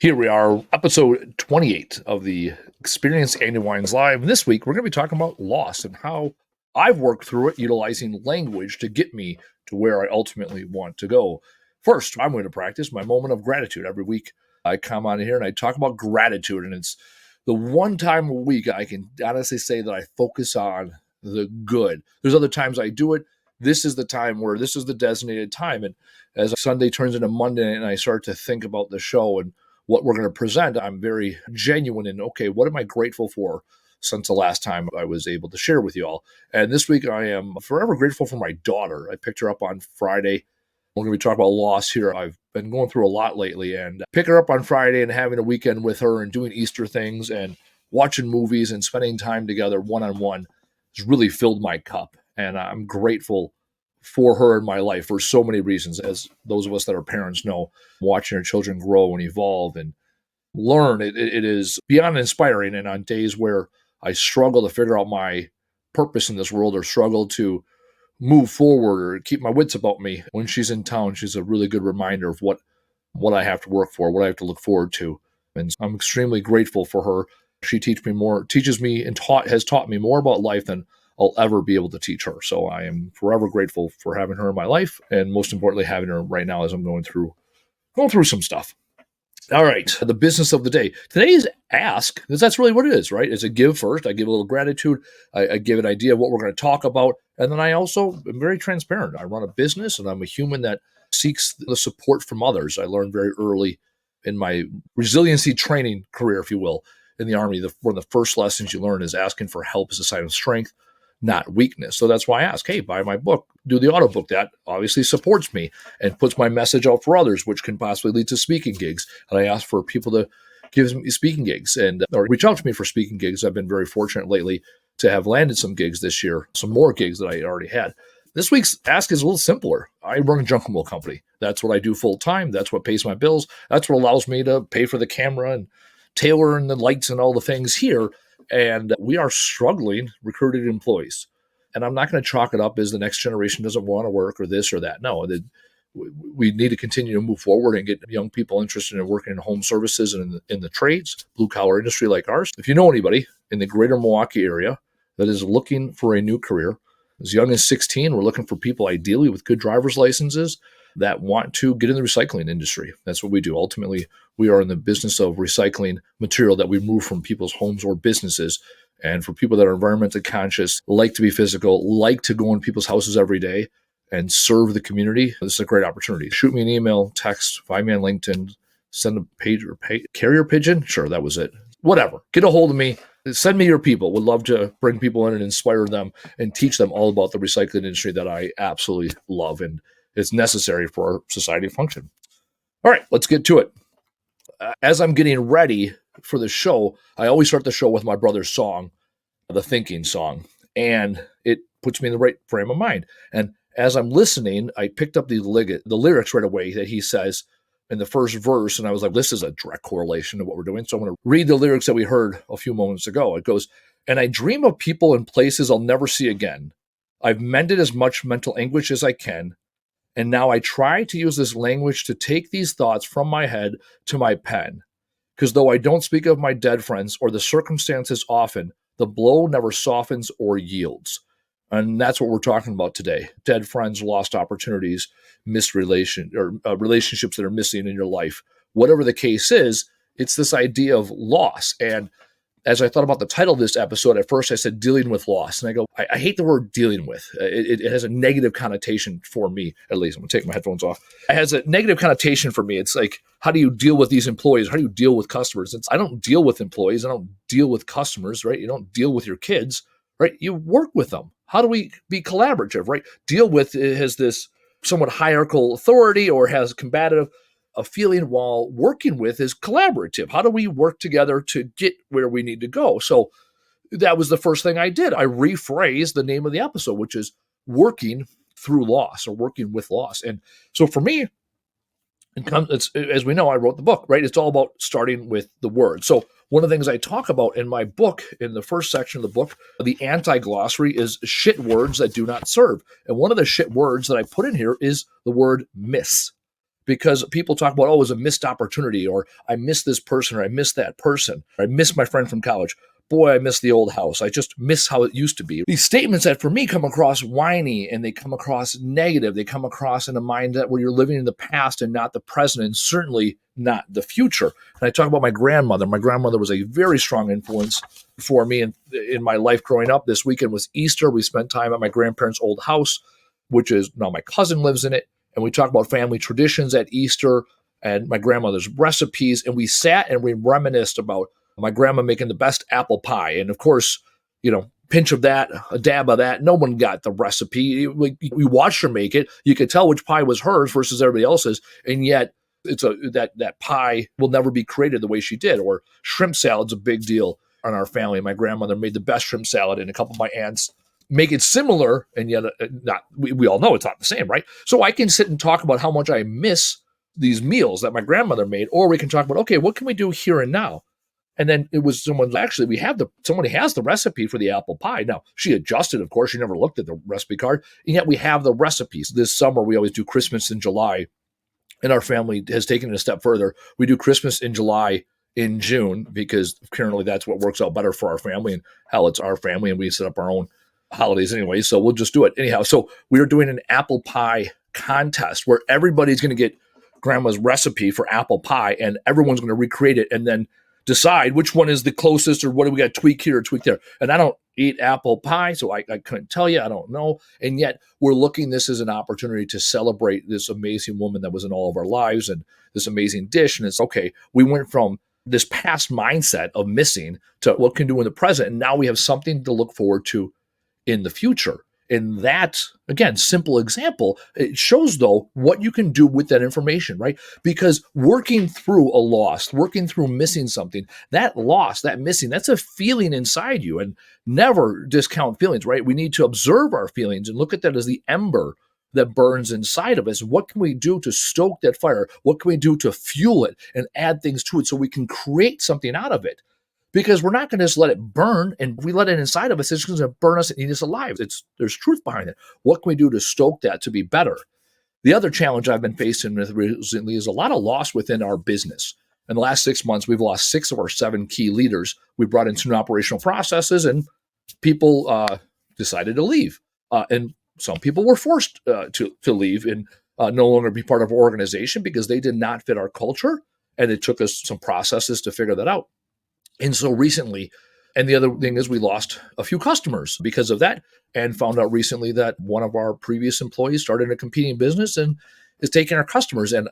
Here we are, episode 28 of the Experience Andy Wines Live. And this week, we're going to be talking about loss and how I've worked through it utilizing language to get me to where I ultimately want to go. First, I'm going to practice my moment of gratitude. Every week, I come on here and I talk about gratitude. And it's the one time a week I can honestly say that I focus on the good. There's other times I do it. This is the time where this is the designated time. And as Sunday turns into Monday and I start to think about the show and what we're going to present, I'm very genuine in, okay, what am I grateful for since the last time I was able to share with you all? And this week I am forever grateful for my daughter. I picked her up on Friday. We're going to be talking about loss here. I've been going through a lot lately, and pick her up on Friday and having a weekend with her and doing Easter things and watching movies and spending time together one-on-one has really filled my cup. And I'm grateful for her in my life for so many reasons, as those of us that are parents know. Watching our children grow and evolve and learn, it is beyond inspiring. And on days where I struggle to figure out my purpose in this world or struggle to move forward or keep my wits about me, when she's in town, she's a really good reminder of what I have to work for, what I have to look forward to. And I'm extremely grateful for her. She teaches me and has taught me more about life than I'll ever be able to teach her. So I am forever grateful for having her in my life, and most importantly, having her right now as I'm going through some stuff. All right, the business of the day. Today is ask, because that's really what it is, right? It's a give first. I give a little gratitude. I give an idea of what we're going to talk about. And then I also am very transparent. I run a business, and I'm a human that seeks the support from others. I learned very early in my resiliency training career, if you will, in the Army. One of the first lessons you learn is asking for help is a sign of strength, not weakness. So that's why I ask, hey, buy my book, do the audiobook. That obviously supports me and puts my message out for others, which can possibly lead to speaking gigs. And I ask for people to give me speaking gigs or reach out to me for speaking gigs. I've been very fortunate lately to have landed some gigs this year, some more gigs that I already had. This week's ask is a little simpler. I run a junk removal company. That's what I do full time. That's what pays my bills. That's what allows me to pay for the camera and tailor and the lights and all the things here. And we are struggling recruited employees. And I'm not going to chalk it up as the next generation doesn't want to work or this or that. No, we need to continue to move forward and get young people interested in working in home services and in the trades, blue collar industry like ours. If you know anybody in the greater Milwaukee area that is looking for a new career, as young as 16, we're looking for people ideally with good driver's licenses that want to get in the recycling industry. That's what we do. Ultimately, we are in the business of recycling material that we move from people's homes or businesses. And for people that are environmentally conscious, like to be physical, like to go in people's houses every day and serve the community, this is a great opportunity. Shoot me an email, text, find me on LinkedIn, send a page or carrier pigeon. Sure, that was it. Whatever. Get a hold of me. Send me your people. Would love to bring people in and inspire them and teach them all about the recycling industry that I absolutely love and is necessary for our society to function. All right, let's get to it. As I'm getting ready for the show, I always start the show with my brother's song, the Thinking Song, and it puts me in the right frame of mind. And as I'm listening, I picked up the lyrics right away that he says in the first verse, and I was like, this is a direct correlation to what we're doing. So I'm going to read the lyrics that we heard a few moments ago. It goes, and I dream of people and places I'll never see again. I've mended as much mental anguish as I can. And now I try to use this language to take these thoughts from my head to my pen. Because though I don't speak of my dead friends or the circumstances often, the blow never softens or yields. And that's what we're talking about today. Dead friends, lost opportunities, relationships that are missing in your life. Whatever the case is, it's this idea of loss. And as I thought about the title of this episode, at first I said dealing with loss. And I go, I hate the word dealing with. It has a negative connotation for me, at least. I'm going to take my headphones off. It has a negative connotation for me. It's like, how do you deal with these employees? How do you deal with customers? I don't deal with employees. I don't deal with customers, right? You don't deal with your kids, right? You work with them. How do we be collaborative, right? Deal with has this somewhat hierarchical authority or has combative a feeling, while working with is collaborative. How do we work together to get where we need to go? So that was the first thing I did. I rephrased the name of the episode, which is working through loss or working with loss. And so for me, as we know, I wrote the book, right? It's all about starting with the word. So one of the things I talk about in my book, in the first section of the book, the anti-glossary is shit words that do not serve. And one of the shit words that I put in here is the word miss. because people talk about, oh, it was a missed opportunity, or I missed this person, or I missed that person, or I missed my friend from college. Boy, I miss the old house. I just miss how it used to be. These statements that for me come across whiny, and they come across negative. They come across in a mind that where you're living in the past and not the present, and certainly not the future. And I talk about my grandmother. My grandmother was a very strong influence for me in my life growing up. This weekend was Easter. We spent time at my grandparents' old house, which is now my cousin lives in it. And we talk about family traditions at Easter and my grandmother's recipes. And we sat and we reminisced about my grandma making the best apple pie. And of course, pinch of that, a dab of that. No one got the recipe. We watched her make it. You could tell which pie was hers versus everybody else's. And yet that pie will never be created the way she did. Or shrimp salad's a big deal on our family. My grandmother made the best shrimp salad, and a couple of my aunts make it similar, and yet not. We all know it's not the same, right? So I can sit and talk about how much I miss these meals that my grandmother made, or we can talk about, okay, what can we do here and now? And then it was somebody has the recipe for the apple pie. Now, she adjusted, of course. She never looked at the recipe card, and yet we have the recipes. This summer, we always do Christmas in July, and our family has taken it a step further. We do Christmas in July in June because currently that's what works out better for our family, and hell, it's our family, and we set up our own holidays anyway, so we'll just do it anyhow. So we are doing an apple pie contest where everybody's going to get grandma's recipe for apple pie, and everyone's going to recreate it and then decide which one is the closest, or what do we got to tweak here or tweak there. And I don't eat apple pie, so I couldn't tell you. I don't know. And yet we're looking this as an opportunity to celebrate this amazing woman that was in all of our lives and this amazing dish. And it's okay. We went from this past mindset of missing to what can do in the present, and now we have something to look forward to in the future. And that, again, simple example, it shows, though, what you can do with that information, right? Because working through a loss, working through missing something, that loss, that missing, that's a feeling inside you. And never discount feelings, right? We need to observe our feelings and look at that as the ember that burns inside of us. What can we do to stoke that fire? What can we do to fuel it and add things to it so we can create something out of it? Because we're not going to just let it burn, and we let it inside of us, it's going to burn us and eat us alive. There's truth behind it. What can we do to stoke that to be better? The other challenge I've been facing with recently is a lot of loss within our business. In the last 6 months, we've lost 6 of our 7 key leaders. We brought in some operational processes, and people decided to leave. And some people were forced to leave and no longer be part of our organization because they did not fit our culture, and it took us some processes to figure that out. And so recently, and the other thing is we lost a few customers because of that, and found out recently that one of our previous employees started a competing business and is taking our customers. And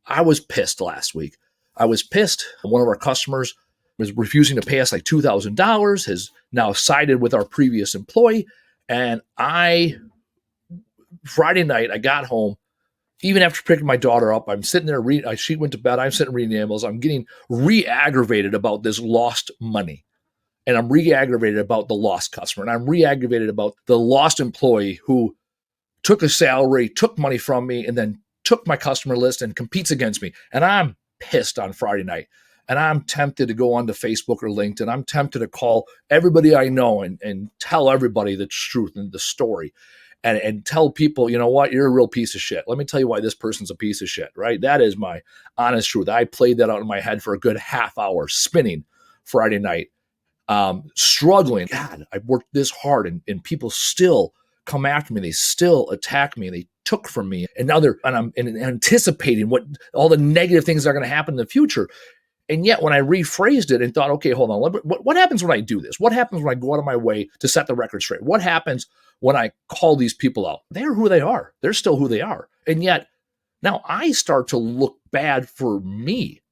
I was pissed last week. I was pissed. One of our customers was refusing to pay us like $2,000, has now sided with our previous employee. And Friday night, I got home. Even after picking my daughter up, I'm sitting there reading. She went to bed. I'm sitting reading emails. I'm getting re-aggravated about this lost money. And I'm re-aggravated about the lost customer. And I'm re-aggravated about the lost employee who took a salary, took money from me, and then took my customer list and competes against me. And I'm pissed on Friday night. And I'm tempted to go onto Facebook or LinkedIn. I'm tempted to call everybody I know and tell everybody the truth and the story. And tell people, you know what, you're a real piece of shit. Let me tell you why this person's a piece of shit, right? That is my honest truth. I played that out in my head for a good half hour, spinning Friday night, struggling. God, I worked this hard, and people still come after me. They still attack me. They took from me. And now I'm anticipating what all the negative things that are going to happen in the future. And yet when I rephrased it and thought, okay, hold on, what happens when I do this? What happens when I go out of my way to set the record straight? What happens when I call these people out? They're who they are. They're still who they are. And yet now I start to look bad for me,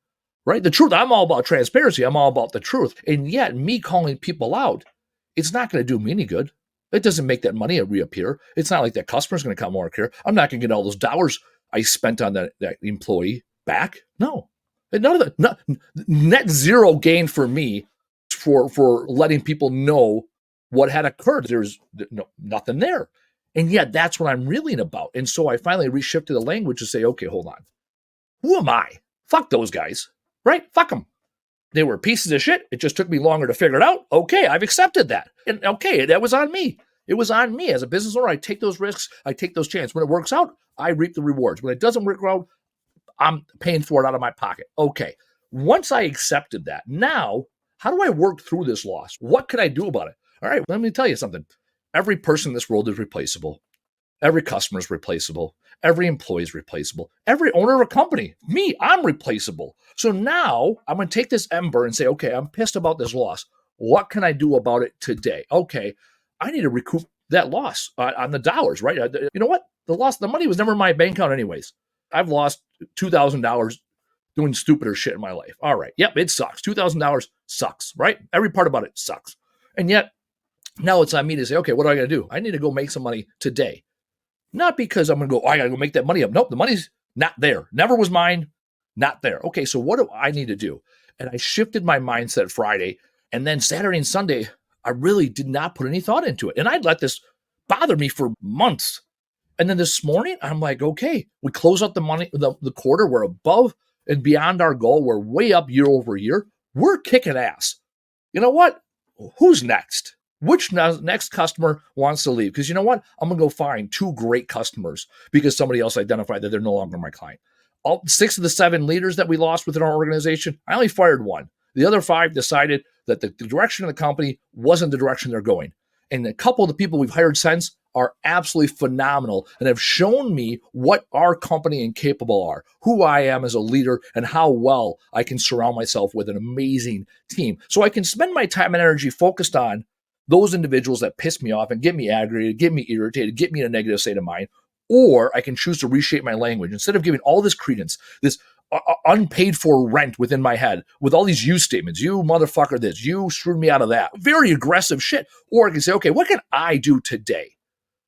right? The truth, I'm all about transparency. I'm all about the truth. And yet me calling people out, it's not going to do me any good. It doesn't make that money reappear. It's not like that customer's going to come work here. I'm not going to get all those dollars I spent on that employee back. No. None of that, net zero gain for me for letting people know what had occurred. There's nothing there. And yet that's what I'm reeling about. And so I finally reshifted the language to say, okay, hold on. Who am I? Fuck those guys, right? Fuck them. They were pieces of shit. It just took me longer to figure it out. Okay, I've accepted that. And okay, that was on me. It was on me. As a business owner, I take those risks. I take those chances. When it works out, I reap the rewards. When it doesn't work out, I'm paying for it out of my pocket. Okay. Once I accepted that, now how do I work through this loss? What could I do about it? All right, let me tell you something. Every person in this world is replaceable. Every customer is replaceable. Every employee is replaceable. Every owner of a company, me, I'm replaceable. So now I'm going to take this ember and say, okay, I'm pissed about this loss. What can I do about it today? Okay, I need to recoup that loss on the dollars, right? You know what? The money was never in my bank account anyways. I've lost $2,000 doing stupider shit in my life. All right. Yep, it sucks. $2,000 sucks, right? Every part about it sucks. And yet, now it's on me to say, okay, what do I got to do? I need to go make some money today. Not because I'm going to go, I got to go make that money up. Nope, the money's not there. Never was mine, not there. Okay, so what do I need to do? And I shifted my mindset Friday. And then Saturday and Sunday, I really did not put any thought into it. And I'd let this bother me for months. And then this morning, I'm like, okay, we close out the money, the quarter. We're above and beyond our goal. We're way up year over year. We're kicking ass. You know what? Who's next? Which next customer wants to leave? Because you know what? I'm going to go find 2 great customers because somebody else identified that they're no longer my client. All 6 of the 7 leaders that we lost within our organization, I only fired 1. The other 5 decided that the direction of the company wasn't the direction they're going. And a couple of the people we've hired since are absolutely phenomenal and have shown me what our company and capable are, who I am as a leader, and how well I can surround myself with an amazing team. So I can spend my time and energy focused on those individuals that piss me off and get me aggravated, get me irritated, get me in a negative state of mind, or I can choose to reshape my language. Instead of giving all this credence, this unpaid for rent within my head with all these you statements, you motherfucker this, you screwed me out of that, very aggressive shit. Or I can say, okay, what can I do today?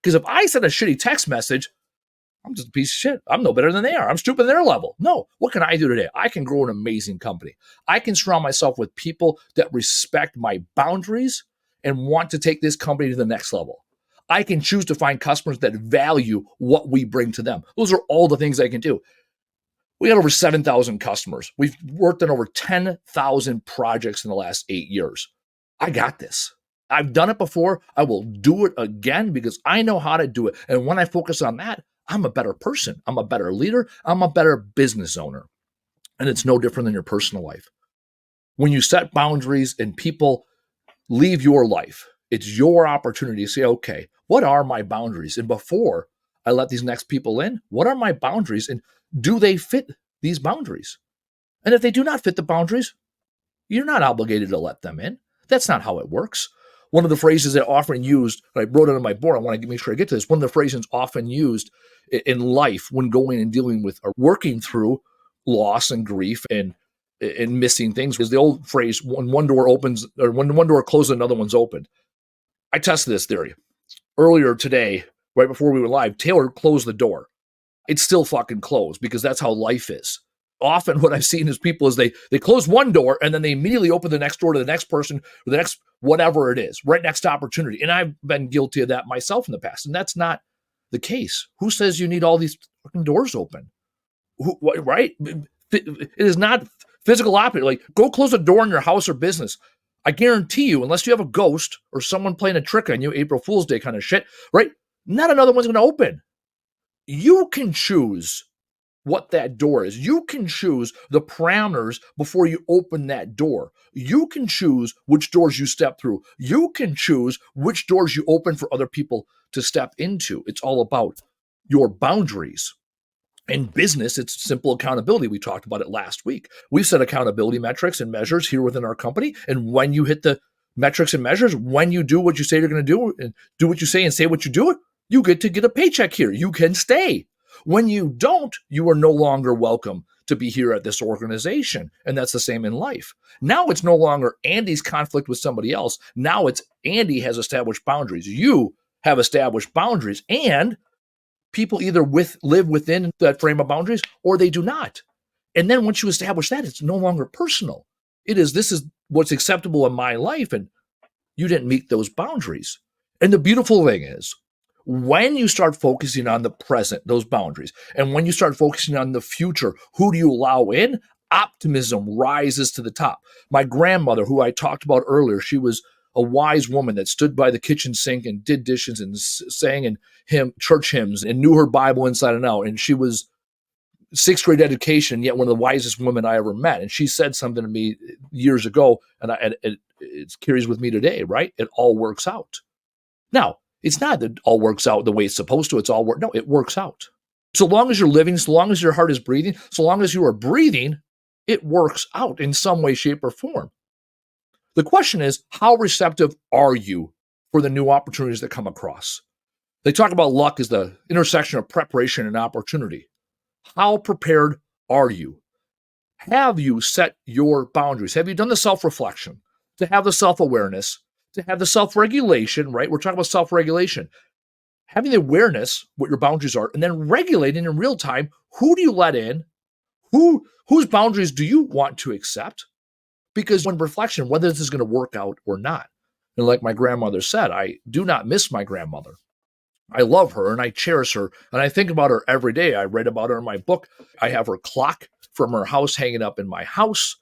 Because if I send a shitty text message, I'm just a piece of shit. I'm no better than they are. I'm stupid at their level. No, what can I do today? I can grow an amazing company. I can surround myself with people that respect my boundaries and want to take this company to the next level. I can choose to find customers that value what we bring to them. Those are all the things I can do. We got over 7,000 customers. We've worked on over 10,000 projects in the last 8 years. I got this. I've done it before. I will do it again because I know how to do it. And when I focus on that, I'm a better person. I'm a better leader. I'm a better business owner. And it's no different than your personal life. When you set boundaries and people leave your life, it's your opportunity to say, okay, what are my boundaries? And before I let these next people in, what are my boundaries? And do they fit these boundaries? And if they do not fit the boundaries, you're not obligated to let them in. That's not how it works. One of the phrases that often used, I wrote it on my board, I want to make sure I get to this. One of the phrases often used in life when going and dealing with or working through loss and grief and missing things is the old phrase, when one door opens or when one door closes, another one's opened. I tested this theory. Earlier today, right before we were live, Taylor closed the door. It's still fucking closed because that's how life is. Often what I've seen is people is they close one door and then they immediately open the next door to the next person or the next whatever it is, right next to opportunity. And I've been guilty of that myself in the past. And that's not the case. Who says you need all these fucking doors open? Right? It is not physical opposite. Like, go close a door in your house or business. I guarantee you, unless you have a ghost or someone playing a trick on you, April Fool's Day kind of shit, right? Not another one's going to open. You can choose what that door is. You can choose the parameters before you open that door. You can choose which doors you step through. You can choose which doors you open for other people to step into. It's all about your boundaries. In business, it's simple accountability. We talked about it last week. We've set accountability metrics and measures here within our company. And when you hit the metrics and measures, when you do what you say you're going to do and do what you say and say what you do, you get to get a paycheck here. You can stay. When you don't, you are no longer welcome to be here at this organization. And that's the same in life. Now it's no longer Andy's conflict with somebody else. Now it's Andy has established boundaries. You have established boundaries, and people either live within that frame of boundaries or they do not. And then once you establish that, it's no longer personal. This is what's acceptable in my life, and you didn't meet those boundaries. And the beautiful thing is, when you start focusing on the present, those boundaries, and when you start focusing on the future, who do you allow in? Optimism rises to the top. My grandmother, who I talked about earlier, she was a wise woman that stood by the kitchen sink and did dishes and sang in church hymns and knew her Bible inside and out. And she was sixth grade education, yet one of the wisest women I ever met. And she said something to me years ago, and it carries with me today, right? It all works out. Now, it's not that it all works out the way it's supposed to. No, it works out. So long as you're living, so long as your heart is breathing, so long as you are breathing, it works out in some way, shape, or form. The question is, how receptive are you for the new opportunities that come across? They talk about luck as the intersection of preparation and opportunity. How prepared are you? Have you set your boundaries? Have you done the self-reflection to have the self-awareness, to have the self-regulation, right? We're talking about self-regulation. Having the awareness what your boundaries are, and then regulating in real time, who do you let in? Whose boundaries do you want to accept? Because when reflection, whether this is going to work out or not. And like my grandmother said, I do not miss my grandmother. I love her and I cherish her and I think about her every day. I read about her in my book. I have her clock from her house hanging up in my house.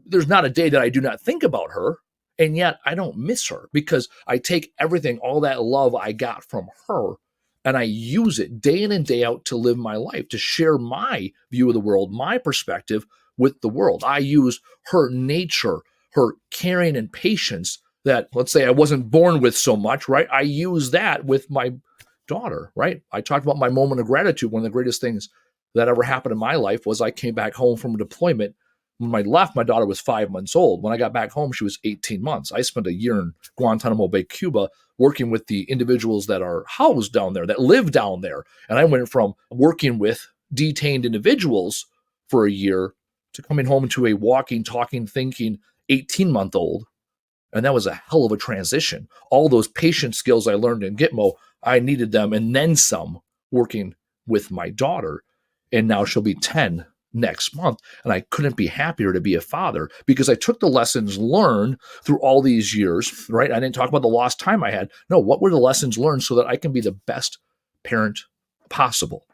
There's not a day that I do not think about her. And yet I don't miss her because I take everything, all that love I got from her, and I use it day in and day out to live my life, to share my view of the world, my perspective with the world. I use her nature, her caring and patience that, let's say, I wasn't born with so much, right? I use that with my daughter, right? I talked about my moment of gratitude. One of the greatest things that ever happened in my life was I came back home from a deployment. When I left, my daughter was 5 months old. When I got back home, she was 18 months. I spent a year in Guantanamo Bay, Cuba, working with the individuals that are housed down there, that live down there. And I went from working with detained individuals for a year to coming home to a walking, talking, thinking 18-month-old. And that was a hell of a transition. All those patient skills I learned in Gitmo, I needed them and then some working with my daughter. And now she'll be 10 next month. And I couldn't be happier to be a father because I took the lessons learned through all these years, right? I didn't talk about the lost time I had. No, what were the lessons learned so that I can be the best parent possible?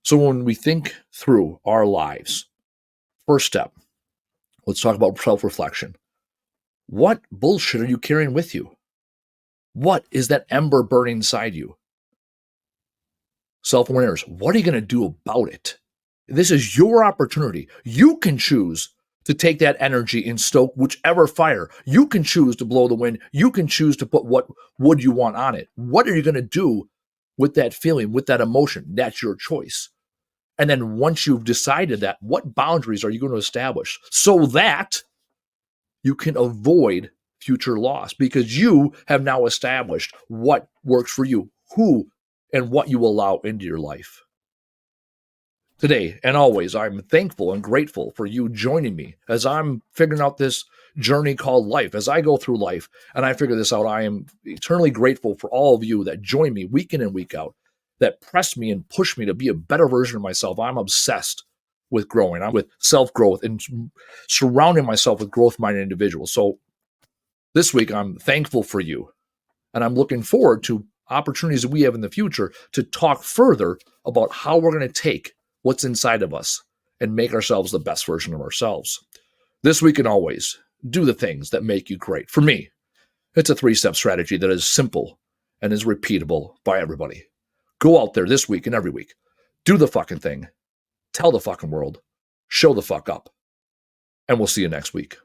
So when we think through our lives, first step, let's talk about self-reflection. What bullshit are you carrying with you? What is that ember burning inside you? Self-awareness. What are you going to do about it? This is your opportunity. You can choose to take that energy and stoke whichever fire. You can choose to blow the wind. You can choose to put what wood you want on it. What are you going to do with that feeling, with that emotion? That's your choice. And then once you've decided that, what boundaries are you going to establish so that you can avoid future loss? Because you have now established what works for you, who and what you allow into your life. Today and always, I'm thankful and grateful for you joining me as I'm figuring out this journey called life. As I go through life and I figure this out, I am eternally grateful for all of you that join me week in and week out, that press me and push me to be a better version of myself. I'm obsessed with growing. I'm with self-growth and surrounding myself with growth-minded individuals. So this week, I'm thankful for you. And I'm looking forward to opportunities that we have in the future to talk further about how we're going to take what's inside of us and make ourselves the best version of ourselves. This week and always, do the things that make you great. For me, it's a 3-step strategy that is simple and is repeatable by everybody. Go out there this week and every week. Do the fucking thing. Tell the fucking world. Show the fuck up. And we'll see you next week.